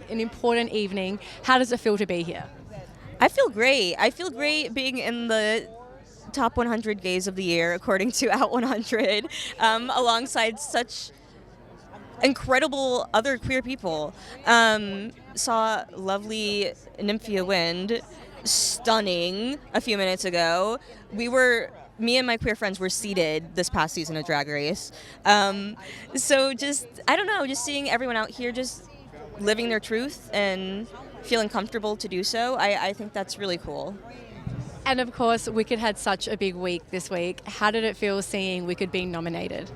An important evening. How does it feel to be here? I feel great. I feel great being in the top 100 gays of the year, according to Out 100, alongside such incredible other queer people. Saw lovely Nymphia Wind, stunning, a few minutes ago. Me and my queer friends were seated this past season of Drag Race. So just, I don't know, just seeing everyone out here just living their truth and feeling comfortable to do so, I think that's really cool. And of course, Wicked had such a big week this week. How did it feel seeing Wicked being nominated?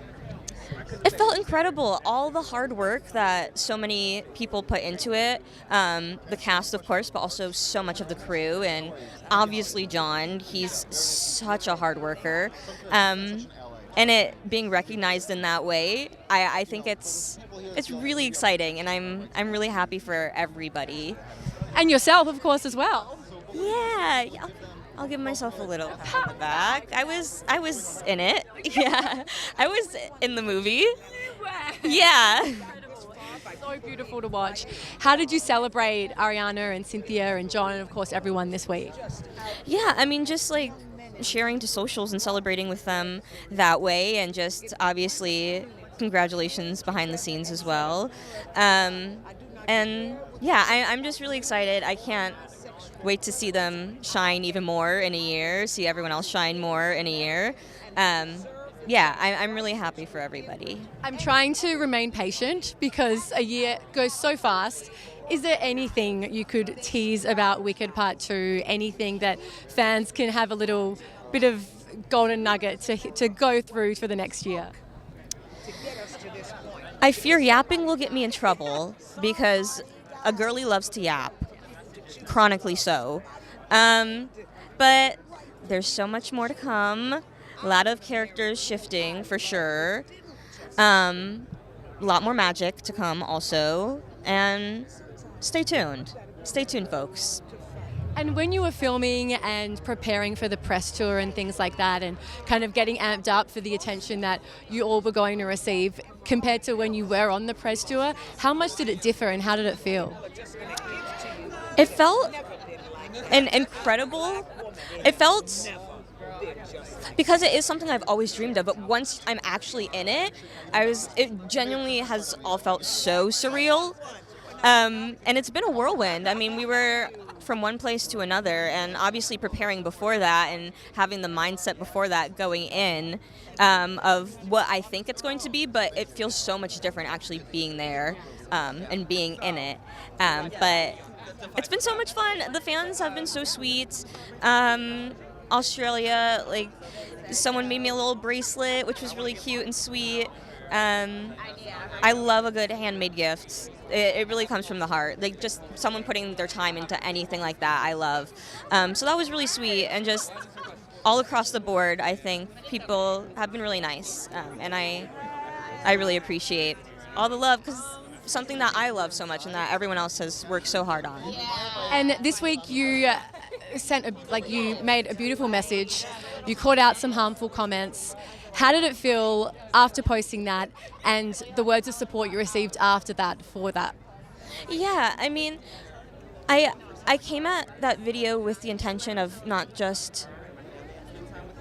It felt incredible. All the hard work that so many people put into it, the cast, of course, but also so much of the crew, and obviously John, he's such a hard worker. And it being recognized in that way, I think it's really exciting, and I'm really happy for everybody. And yourself, of course, as well. Yeah. I'll give myself a little pat on the back. I was in it. Yeah. I was in the movie. Yeah. So beautiful to watch. How did you celebrate Ariana and Cynthia and John and, of course, everyone this week? Yeah, I mean, just like sharing to socials and celebrating with them that way, and just obviously congratulations behind the scenes as well. And yeah, I'm just really excited. I can't wait to see them shine even more in a year, see everyone else shine more in a year. Yeah, I'm really happy for everybody. I'm trying to remain patient because a year goes so fast. Is there anything you could tease about Wicked Part 2? Anything that fans can have a little bit of golden nugget to go through for the next year? I fear yapping will get me in trouble because a girly loves to yap. Chronically so. But there's so much more to come. A lot of characters shifting for sure. A lot more magic to come also. And stay tuned. Stay tuned, folks. And when you were filming and preparing for the press tour and things like that, and kind of getting amped up for the attention that you all were going to receive compared to when you were on the press tour, how much did it differ and how did it feel? It felt incredible. It felt, because it is something I've always dreamed of, but once I'm actually in it, it genuinely has all felt so surreal. And it's been a whirlwind. I mean, we were from one place to another, and obviously preparing before that and having the mindset before that going in of what I think it's going to be, but it feels so much different actually being there and being in it. But it's been so much fun. The fans have been so sweet. Australia, like, someone made me a little bracelet, which was really cute and sweet. I love a good handmade gift. It really comes from the heart. Like, just someone putting their time into anything like that, I love. So that was really sweet, and just all across the board, I think people have been really nice, and I really appreciate all the love, because something that I love so much and that everyone else has worked so hard on. And this week you you made a beautiful message. You called out some harmful comments. How did it feel after posting that and the words of support you received after that for that? Yeah, I mean, I came at that video with the intention of not just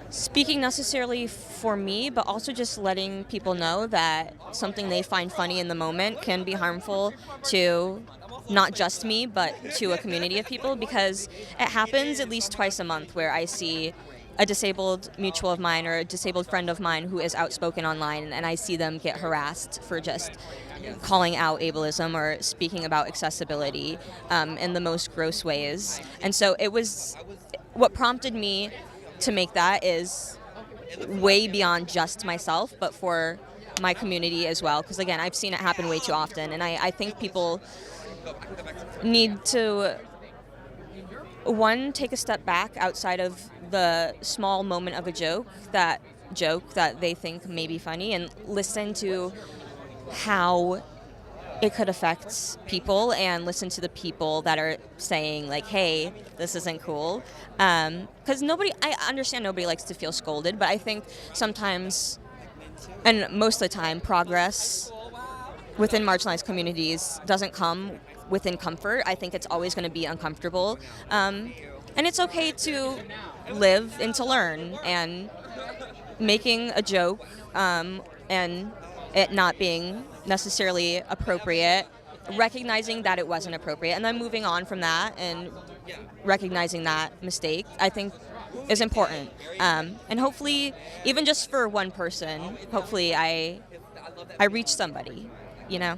speaking necessarily for me, but also just letting people know that something they find funny in the moment can be harmful to not just me, but to a community of people, because it happens at least twice a month where I see a disabled mutual of mine or a disabled friend of mine who is outspoken online, and I see them get harassed for just calling out ableism or speaking about accessibility in the most gross ways. And so it was, what prompted me to make that is way beyond just myself, but for my community as well. Because again, I've seen it happen way too often, and I think people need to, one, take a step back outside of the small moment of a joke that they think may be funny, and listen to how it could affect people, and listen to the people that are saying, like, hey, this isn't cool. Because I understand nobody likes to feel scolded, but I think sometimes, and most of the time, progress within marginalized communities doesn't come within comfort. I think it's always going to be uncomfortable. And it's okay to live and to learn, and making a joke and it not being necessarily appropriate, recognizing that it wasn't appropriate, and then moving on from that and recognizing that mistake, I think is important. And hopefully, even just for one person, hopefully I reach somebody, you know?